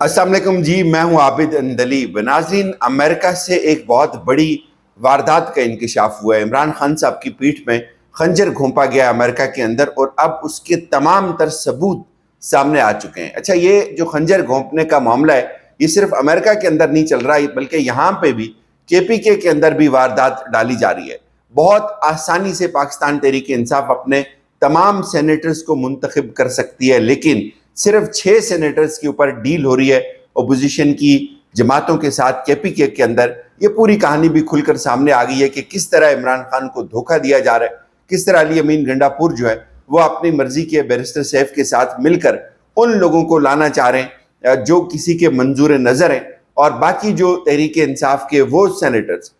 السلام علیکم جی، میں ہوں عابد اندلیب۔ ناظرین، امریکہ سے ایک بہت بڑی واردات کا انکشاف ہوا ہے۔ عمران خان صاحب کی پیٹھ میں خنجر گھونپا گیا امریکہ کے اندر، اور اب اس کے تمام تر ثبوت سامنے آ چکے ہیں۔ اچھا، یہ جو خنجر گھونپنے کا معاملہ ہے، یہ صرف امریکہ کے اندر نہیں چل رہا ہے، بلکہ یہاں پہ بھی KPK کے اندر بھی واردات ڈالی جا رہی ہے۔ بہت آسانی سے پاکستان تحریک انصاف اپنے تمام سینیٹرز کو منتخب کر سکتی ہے، لیکن صرف 6 سینیٹرز کے اوپر ڈیل ہو رہی ہے اپوزیشن کی جماعتوں کے ساتھ KPK کے اندر۔ یہ پوری کہانی بھی کھل کر سامنے آ گئی ہے کہ کس طرح عمران خان کو دھوکہ دیا جا رہا ہے، کس طرح علی امین گنڈاپور جو ہے وہ اپنی مرضی کے بیرسٹر سیف کے ساتھ مل کر ان لوگوں کو لانا چاہ رہے ہیں جو کسی کے منظور نظر ہیں، اور باقی جو تحریک انصاف کے وہ سینیٹرز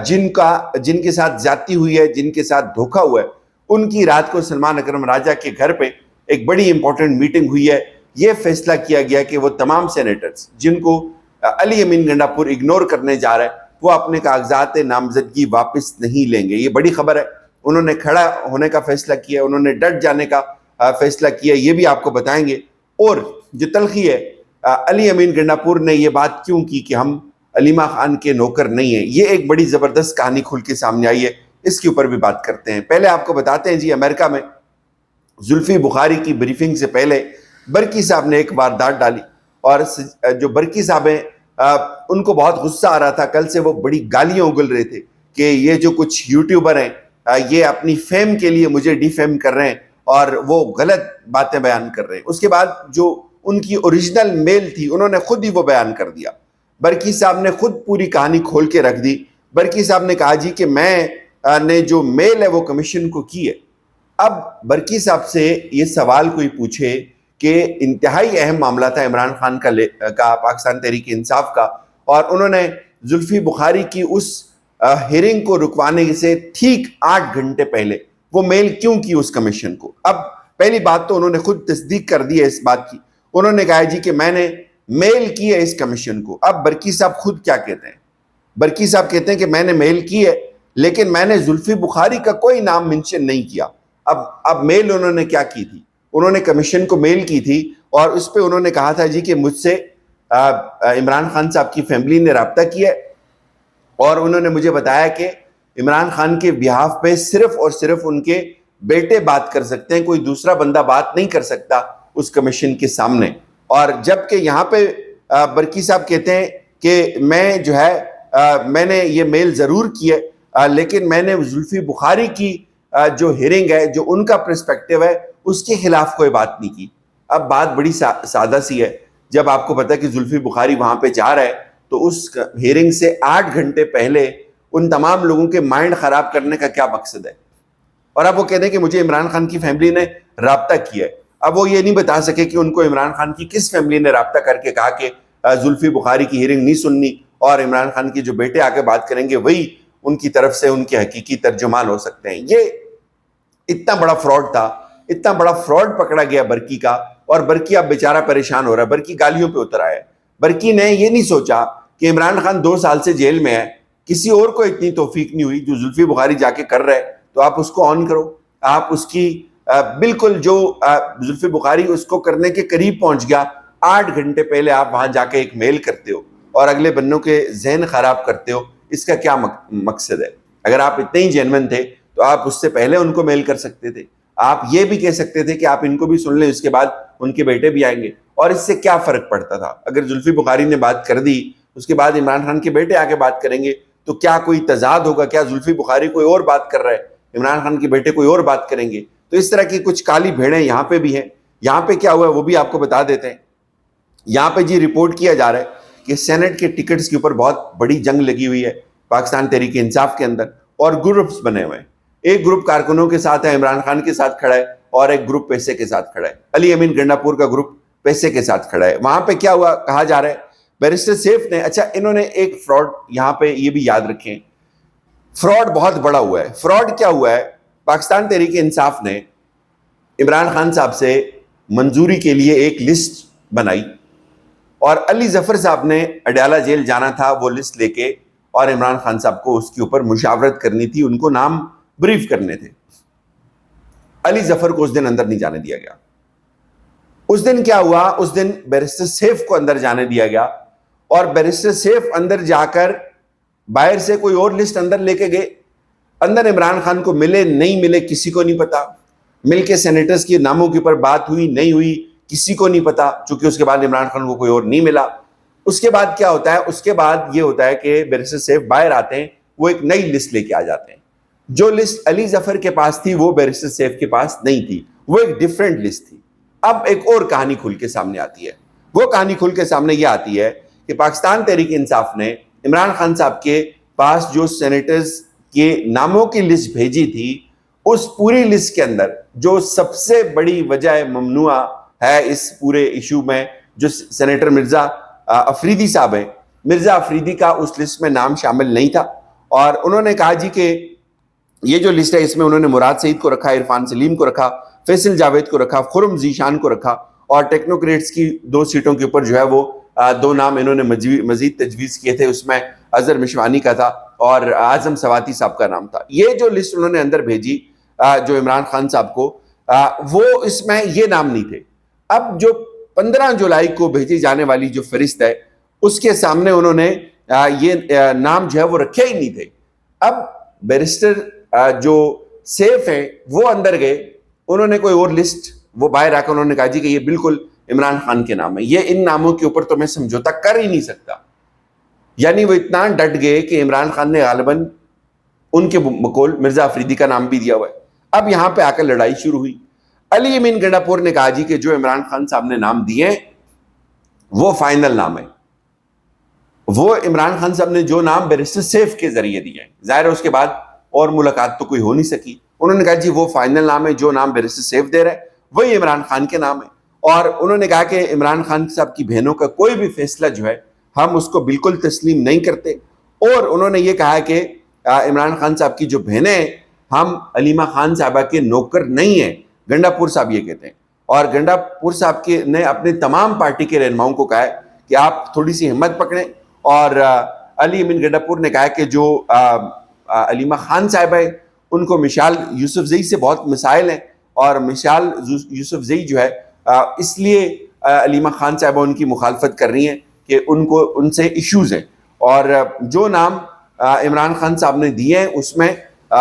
جن کے ساتھ زیادتی ہوئی ہے، جن کے ساتھ دھوکہ ہوا ہے، ان کی رات کو سلمان اکرم راجہ کے گھر پہ ایک بڑی امپورٹنٹ میٹنگ ہوئی ہے۔ یہ فیصلہ کیا گیا کہ وہ تمام سینیٹرز جن کو علی امین گنڈاپور اگنور کرنے جا رہا ہے، وہ اپنے کاغذات نامزدگی واپس نہیں لیں گے۔ یہ بڑی خبر ہے۔ انہوں نے کھڑا ہونے کا فیصلہ کیا، انہوں نے ڈٹ جانے کا فیصلہ کیا، یہ بھی آپ کو بتائیں گے۔ اور جو تلخی ہے، علی امین گنڈاپور نے یہ بات کیوں کی کہ ہم علیمہ خان کے نوکر نہیں ہیں، یہ ایک بڑی زبردست کہانی کھل کے سامنے آئی ہے، اس کے اوپر بھی بات کرتے ہیں۔ پہلے آپ کو بتاتے ہیں جی، امریکہ میں زلفی بخاری کی بریفنگ سے پہلے برکی صاحب نے ایک واردات ڈالی، اور جو برکی صاحب ہیں ان کو بہت غصہ آ رہا تھا۔ کل سے وہ بڑی گالیاں اگل رہے تھے کہ یہ جو کچھ یوٹیوبر ہیں یہ اپنی فیم کے لیے مجھے ڈی فیم کر رہے ہیں اور وہ غلط باتیں بیان کر رہے ہیں۔ اس کے بعد جو ان کی اوریجنل میل تھی انہوں نے خود ہی وہ بیان کر دیا۔ برکی صاحب نے خود پوری کہانی کھول کے رکھ دی۔ برکی صاحب نے کہا جی کہ میں نے جو میل ہے وہ کمیشن کو کی ہے۔ اب برکی صاحب سے یہ سوال کوئی پوچھے کہ انتہائی اہم معاملہ تھا عمران خان کا پاکستان تحریک انصاف کا، اور انہوں نے زلفی بخاری کی اس ہیرنگ کو رکوانے سے ٹھیک 8 گھنٹے پہلے وہ میل کیوں کی اس کمیشن کو؟ اب پہلی بات تو انہوں نے خود تصدیق کر دی ہے اس بات کی، انہوں نے کہا جی کہ میں نے میل کی ہے اس کمیشن کو۔ اب برکی صاحب خود کیا کہتے ہیں؟ برکی صاحب کہتے ہیں کہ میں نے میل کی ہے، لیکن میں نے زلفی بخاری کا کوئی نام منشن نہیں کیا۔ اب میل انہوں نے کیا کی تھی؟ انہوں نے کمیشن کو میل کی تھی، اور اس پہ انہوں نے کہا تھا جی کہ مجھ سے عمران خان صاحب کی فیملی نے رابطہ کیا ہے، اور انہوں نے مجھے بتایا کہ عمران خان کے بیہاف پہ صرف اور صرف ان کے بیٹے بات کر سکتے ہیں، کوئی دوسرا بندہ بات نہیں کر سکتا اس کمیشن کے سامنے۔ اور جبکہ یہاں پہ برکی صاحب کہتے ہیں کہ میں نے یہ میل ضرور کی ہے، لیکن میں نے زلفی بخاری کی جو ہیرنگ ہے، جو ان کا پرسپیکٹیو ہے، اس کے خلاف کوئی بات نہیں کی۔ اب بات بڑی سادہ سی ہے، جب آپ کو پتا کہ زلفی بخاری وہاں پہ جا رہا ہے تو اس ہیرنگ سے 8 گھنٹے پہلے ان تمام لوگوں کے مائنڈ خراب کرنے کا کیا مقصد ہے؟ اور اب وہ کہتے ہیں کہ مجھے عمران خان کی فیملی نے رابطہ کیا ہے۔ اب وہ یہ نہیں بتا سکے کہ ان کو عمران خان کی کس فیملی نے رابطہ کر کے کہا کہ زلفی بخاری کی ہیرنگ نہیں سننی، اور عمران خان کی جو بیٹے آ کے بات کریں گے وہی ان کی طرف سے ان کے حقیقی ترجمان ہو سکتے ہیں۔ یہ اتنا بڑا فراڈ تھا، اتنا بڑا فراڈ پکڑا گیا برکی کا، اور برکی اب بیچارہ پریشان ہو رہا ہے۔ برکی گالیوں پہ اتر آیا ہے۔ برکی نے یہ نہیں سوچا کہ عمران خان 2 سال سے جیل میں ہے، کسی اور کو اتنی توفیق نہیں ہوئی جو زلفی بخاری جا کے کر رہے، تو آپ اس کو آن کرو۔ آپ اس کی بالکل جو زلفی بخاری اس کو کرنے کے قریب پہنچ گیا، 8 گھنٹے پہلے آپ وہاں جا کے ایک میل کرتے ہو اور اگلے بندوں کے ذہن خراب کرتے ہو، اس کا کیا مقصد ہے؟ اگر آپ اتنے ہی جینون تھے تو آپ اس سے پہلے ان کو میل کر سکتے تھے۔ آپ یہ بھی کہہ سکتے تھے کہ آپ ان کو بھی سن لیں، اس کے بعد ان کے بیٹے بھی آئیں گے، اور اس سے کیا فرق پڑتا تھا؟ اگر زلفی بخاری نے بات کر دی، اس کے بعد عمران خان کے بیٹے آ کے بات کریں گے تو کیا کوئی تضاد ہوگا؟ کیا زلفی بخاری کوئی اور بات کر رہا ہے، عمران خان کے بیٹے کوئی اور بات کریں گے؟ تو اس طرح کی کچھ کالی بھیڑیں یہاں پہ بھی ہیں۔ یہاں پہ کیا ہوا ہے وہ بھی آپ کو بتا دیتے ہیں۔ یہاں پہ جی رپورٹ کیا جا رہا ہے کہ سینٹ کے ٹکٹس کے اوپر بہت بڑی جنگ لگی ہوئی ہے پاکستان تحریک انصاف کے اندر، اور گروپس بنے ہوئے ہیں۔ ایک گروپ کارکنوں کے ساتھ ہے، عمران خان کے ساتھ کھڑا ہے، اور ایک گروپ پیسے کے ساتھ کھڑا ہے۔ علی امین گنڈاپور کا گروپ پیسے کے ساتھ کھڑا ہے۔ وہاں پہ کیا ہوا کہا جا رہا ہے، بیرسٹر سیف نے، اچھا انہوں نے ایک فراڈ یہاں پہ یہ بھی یاد رکھیں، فراڈ بہت بڑا ہوا ہے۔ فراڈ کیا ہوا ہے؟ پاکستان تحریک انصاف نے عمران خان صاحب سے منظوری کے لیے ایک لسٹ بنائی، اور علی ظفر صاحب نے اڈیالہ جیل جانا تھا وہ لسٹ لے کے، اور عمران خان صاحب کو اس کے اوپر مشاورت کرنی تھی، ان کو نام بریف کرنے تھے۔ علی ظفر کو اس دن اندر نہیں جانے دیا گیا۔ اس دن کیا ہوا, اس دن بیرسٹر سیف کو اندر جانے دیا گیا, اور بیرسٹر سیف اندر جا کر باہر سے کوئی اور لسٹ اندر لے کے گئے. اندر عمران خان کو ملے نہیں ملے کسی کو نہیں پتا, مل کے سینیٹرز کے ناموں کے اوپر بات ہوئی نہیں ہوئی کسی کو نہیں پتا, چونکہ اس کے بعد عمران خان کو کوئی اور نہیں ملا. اس کے بعد کیا ہوتا ہے, اس کے بعد یہ ہوتا ہے کہ بیرسٹر سیف باہر آتے ہیں, وہ ایک نئی لسٹ لے کے آ جاتے ہیں. جو لسٹ علی ظفر کے پاس تھی وہ بیرسٹر سیف کے پاس نہیں تھی, وہ ایک ڈیفرنٹ لسٹ تھی. اب ایک اور کہانی کھل کے سامنے آتی ہے. وہ کہانی کھل کے سامنے یہ آتی ہے کہ پاکستان تحریک انصاف نے عمران خان صاحب کے پاس جو سینیٹرز کے ناموں کی لسٹ بھیجی تھی, اس پوری لسٹ کے اندر جو سب سے بڑی وجہ ممنوع ہے اس پورے ایشو میں, جو سینیٹر مرزا افریدی صاحب ہیں, مرزا افریدی کا اس لسٹ میں نام شامل نہیں تھا. اور انہوں نے کہا جی کہ یہ جو لسٹ ہے اس میں انہوں نے مراد سعید کو رکھا, عرفان سلیم کو رکھا, فیصل جاوید کو رکھا, خرم ذیشان کو رکھا, اور ٹیکنوکریٹس کی 2 سیٹوں کے اوپر جو ہے وہ 2 نام انہوں نے مزید تجویز کیے تھے. اس میں اظہر مشوانی کا تھا اور اعظم سواتی صاحب کا نام تھا. یہ جو لسٹ انہوں نے اندر بھیجی جو عمران خان صاحب کو, وہ اس میں یہ نام نہیں تھے. اب جو 15 جولائی کو بھیجی جانے والی جو فہرست ہے اس کے سامنے انہوں نے یہ نام جو ہے وہ رکھے ہی نہیں تھے. اب بیرسٹر جو سیف ہیں وہ اندر گئے, انہوں نے کوئی اور لسٹ, وہ باہر آ کر انہوں نے کہا جی کہ یہ بالکل عمران خان کے نام ہے, یہ ان ناموں کے اوپر تو میں سمجھوتا کر ہی نہیں سکتا. یعنی وہ اتنا ڈٹ گئے کہ عمران خان نے غالباً ان کے بقول مرزا افریدی کا نام بھی دیا ہوا ہے. اب یہاں پہ آ کر لڑائی شروع ہوئی. علی امین گنڈا پور نے کہا جی کہ جو عمران خان صاحب نے نام دیے وہ فائنل نام ہے. وہ عمران خان صاحب نے جو نام بیرسٹر سیف کے ذریعے دیے ہیں, ظاہر ہے اس کے بعد اور ملاقات تو کوئی ہو نہیں سکی, انہوں نے کہا جی وہ فائنل نام ہے, جو نام بیرسٹر سیف دے رہا ہے وہی عمران خان کے نام ہے. اور انہوں نے کہا کہ عمران خان صاحب کی بہنوں کا کوئی بھی فیصلہ جو ہے ہم اس کو بالکل تسلیم نہیں کرتے. اور انہوں نے یہ کہا کہ عمران خان صاحب کی جو بہنیں ہیں ہم علیمہ خان صاحبہ کے نوکر نہیں ہیں. گنڈا پور صاحب یہ کہتے ہیں, اور گنڈا پور صاحب کے نے اپنے تمام پارٹی کے رہنماؤں کو کہا ہے کہ آپ تھوڑی سی ہمت پکڑیں. اور علی امین گنڈا پور نے کہا کہ جو علیمہ خان صاحب ہے ان کو مشال یوسف زئی سے بہت مسائل ہیں, اور مشال یوسف زئی جو ہے اس لیے علیمہ خان صاحبہ ان کی مخالفت کر رہی ہیں کہ ان کو ان سے ایشوز ہیں. اور جو نام عمران خان صاحب نے دیے ہیں اس میں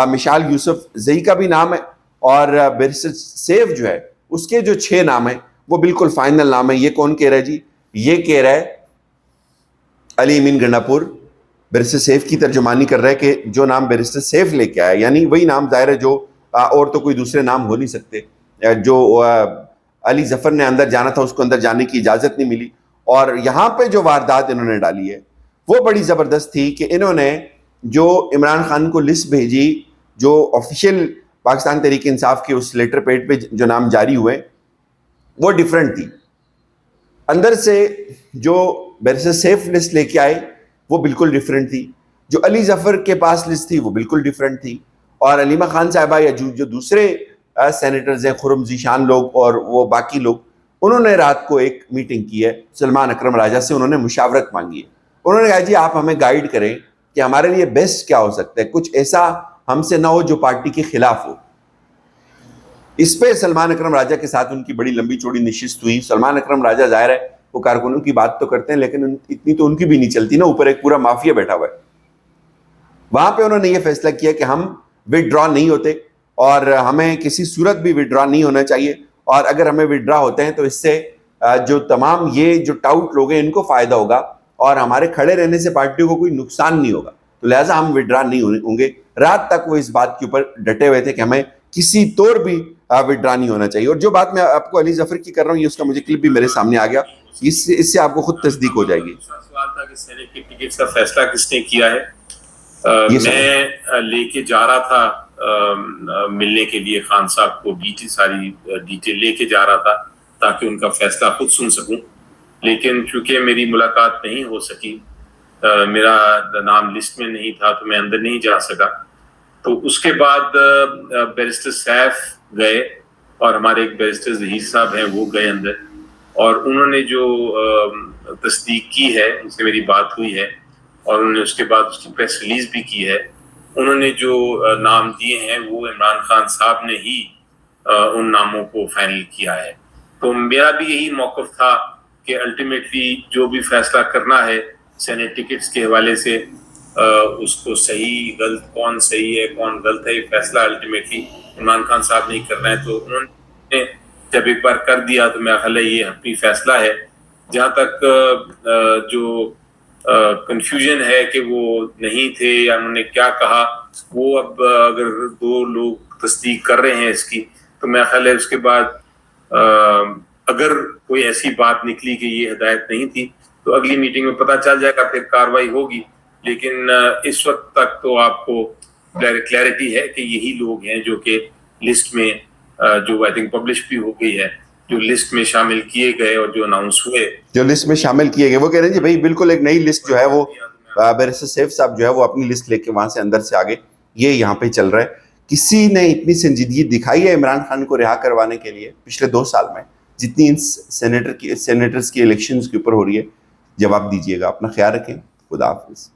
مشال یوسف زئی کا بھی نام ہے, اور بیرسٹر سیف جو ہے اس کے جو 6 نام ہیں وہ بالکل فائنل نام ہے. یہ کون کہہ رہا ہے جی؟ یہ کہہ رہا ہے علی امین گنڈا پور, بیرسٹر سیف کی ترجمانی کر رہا ہے کہ جو نام بیرسٹر سیف لے کے آیا, یعنی وہی نام ظاہر ہے جو اور تو کوئی دوسرے نام ہو نہیں سکتے. جو علی ظفر نے اندر جانا تھا اس کو اندر جانے کی اجازت نہیں ملی. اور یہاں پہ جو واردات انہوں نے ڈالی ہے وہ بڑی زبردست تھی کہ انہوں نے جو عمران خان کو لسٹ بھیجی, جو آفیشیل پاکستان تحریک انصاف کے اس لیٹر پیڈ پہ جو نام جاری ہوئے وہ ڈیفرنٹ تھی. اندر سے جو بیرسٹر سیف لسٹ لے کے آئے وہ بالکل ڈیفرنٹ تھی, جو علی ظفر کے پاس لسٹ تھی وہ بالکل ڈیفرنٹ تھی. اور علیمہ خان صاحبہ یا جو دوسرے سینیٹرز ہیں, خرم ذیشان لوگ اور وہ باقی لوگ, انہوں نے رات کو ایک میٹنگ کی ہے سلمان اکرم راجہ سے, انہوں نے مشاورت مانگی ہے. انہوں نے کہا جی آپ ہمیں گائیڈ کریں کہ ہمارے لیے بیسٹ کیا ہو سکتا ہے, کچھ ایسا ہم سے نہ ہو جو پارٹی کے خلاف ہو. اس پہ سلمان اکرم راجہ کے ساتھ ان کی بڑی لمبی چوڑی نشست ہوئی. سلمان اکرم راجہ ظاہر ہے وہ کارکنوں کی بات تو کرتے ہیں لیکن اتنی تو ان کی بھی نہیں چلتی نا, اوپر ایک پورا مافیا بیٹھا ہوا ہے. وہاں پہ انہوں نے یہ فیصلہ کیا کہ ہم وڈرا نہیں ہوتے اور ہمیں کسی صورت بھی وڈرا نہیں ہونا چاہیے, اور اگر ہمیں وڈرا ہوتے ہیں تو اس سے جو تمام یہ جو ٹاؤٹ لوگ ہیں ان کو فائدہ ہوگا اور ہمارے کھڑے رہنے سے پارٹیوں کو کوئی نقصان نہیں ہوگا, تو لہٰذا ہم وڈرا نہیں ہوں گے. رات تک وہ اس بات کے اوپر ڈٹے ہوئے تھے کہ ہمیں کسی طور بھی وڈرا نہیں ہونا چاہیے. اور جو بات میں آپ کو علی ظفر کی کر رہا ہوں یہ اس کا مجھے کلپ بھی میرے سامنے آ گیا, اس سے آپ کو خود تصدیق ہو جائے گی. سوال تھا کہ سینیٹ کی ٹکٹ کا فیصلہ کس نے کیا ہے. میں لے کے جا رہا تھا ملنے کے لیے خان صاحب کو, ساری ڈیٹیل لے کے جا رہا تھا تاکہ ان کا فیصلہ خود سن سکوں, لیکن چونکہ میری ملاقات نہیں ہو سکی, میرا نام لسٹ میں نہیں تھا تو میں اندر نہیں جا سکا. تو اس کے بعد بیرسٹر سیف گئے اور ہمارے ایک بیرسٹر ظہیر صاحب ہیں وہ گئے اندر, اور انہوں نے جو تصدیق کی ہے ان سے میری بات ہوئی ہے اور انہوں نے اس کے بعد اس کی پریس ریلیز بھی کی ہے. انہوں نے جو نام دیے ہیں وہ عمران خان صاحب نے ہی ان ناموں کو فائنل کیا ہے. تو میرا بھی یہی موقف تھا کہ الٹیمیٹلی جو بھی فیصلہ کرنا ہے سینیٹ ٹکٹس کے حوالے سے اس کو صحیح غلط کون صحیح ہے کون غلط ہے یہ فیصلہ الٹیمیٹلی عمران خان صاحب نہیں کرنا ہے. تو انہوں نے جب ایک بار کر دیا تو میرا خیال ہے یہ اپنی فیصلہ ہے. جہاں تک جو کنفیوژن ہے کہ وہ نہیں تھے یا انہوں نے کیا کہا, وہ اب اگر دو لوگ تصدیق کر رہے ہیں اس کی تو میرا خیال ہے اس کے بعد اگر کوئی ایسی بات نکلی کہ یہ ہدایت نہیں تھی تو اگلی میٹنگ میں پتہ چل جائے گا, پھر کاروائی ہوگی. لیکن اس وقت تک تو آپ کو کلیئرٹی ہے کہ یہی لوگ ہیں جو کہ لسٹ میں جو آئی تھنک پبلش بھی ہو گئی ہے, جو لسٹ میں شامل کیے گئے اور جو اناؤنس ہوئے, جو لسٹ میں شامل کیے گئے. وہ کہہ رہے ہیں جی بھائی بالکل ایک نئی لسٹ جو ہے وہ بیرسٹر سیف صاحب جو ہے وہ اپنی لسٹ لے کے وہاں سے اندر سے آگے یہ یہاں پہ چل رہا ہے. کسی نے اتنی سنجیدگی دکھائی ہے عمران خان کو رہا کروانے کے لیے پچھلے 2 سال میں جتنی ان سینیٹرز کی الیکشنز کے اوپر ہو رہی ہے؟ جواب دیجیے گا. اپنا خیال رکھیں. خدا حافظ.